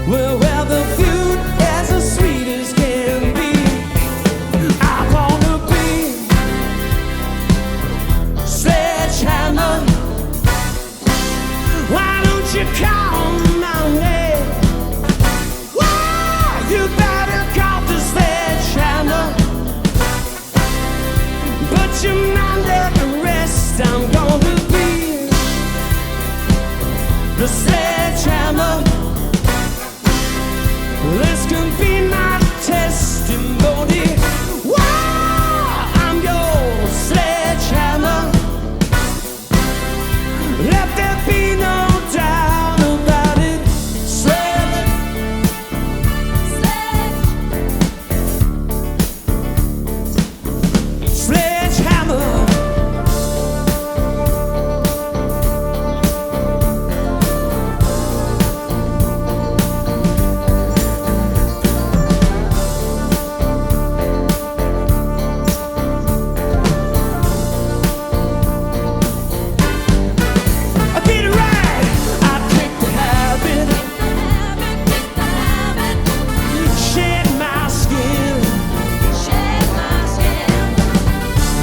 Well, where the food is as sweet as can be, I wanna be Sledgehammer. Why don't you call my name? Why you better call the Sledgehammer? Put your mind at rest. I'm gonna be the Sledgehammer. This can be my testimony. Wow, I'm your Sledgehammer. Let there be no doubt about it. Sledgehammer.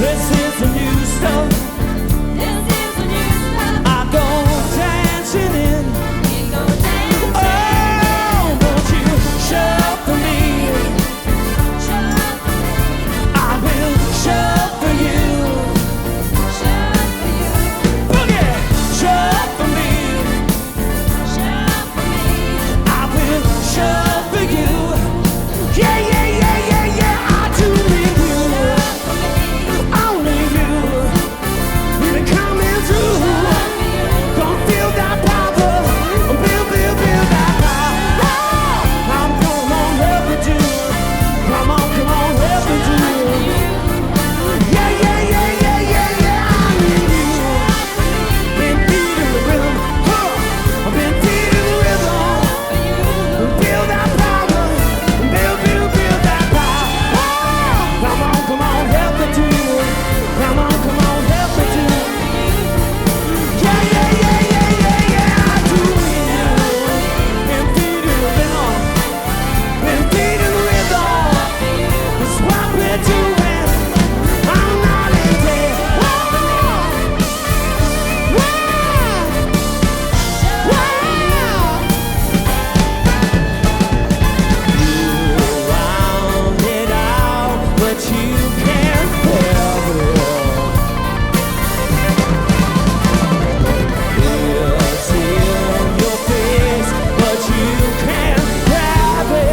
This is the new stuff. This is the new stuff. I go dancing in. We go dancing. Oh, won't you show for me? Show for me. I will show for you. Show for you. Boogie, show for me. Show for me. I will show for you. Yeah, yeah, yeah, yeah, yeah. I do need you. Only you. Really coming through. Gonna feel that power. Feel that power. I'm come on, help me do. Come on, help me do. Yeah, yeah, yeah, yeah, yeah, yeah. I need you. Been beating the rhythm. I've been beating the rhythm. Feel that power. Feel that power. Come on, help me do. Come on, help me do. Yeah, yeah, yeah, yeah, yeah, yeah. I do need you. Been beating the rhythm. Been beating the rhythm. That's what we're doing. I'm not in there. You round it out, but you can't help it. It's in your face, but you can't grab it.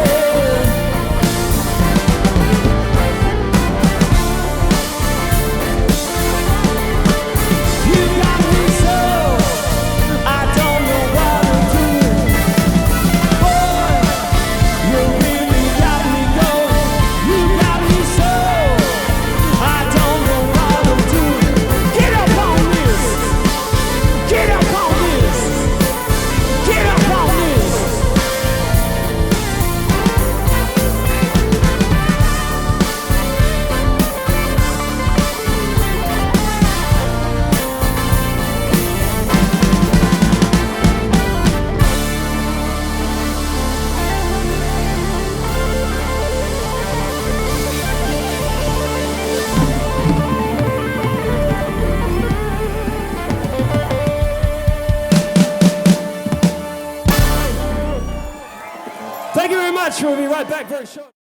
You got me so, I don't know what to do. Boy, you really got me going. You got me so, I don't know what to do. Get up on this. Get up on this. Get up on this. Thank you very much. We'll be right back very shortly.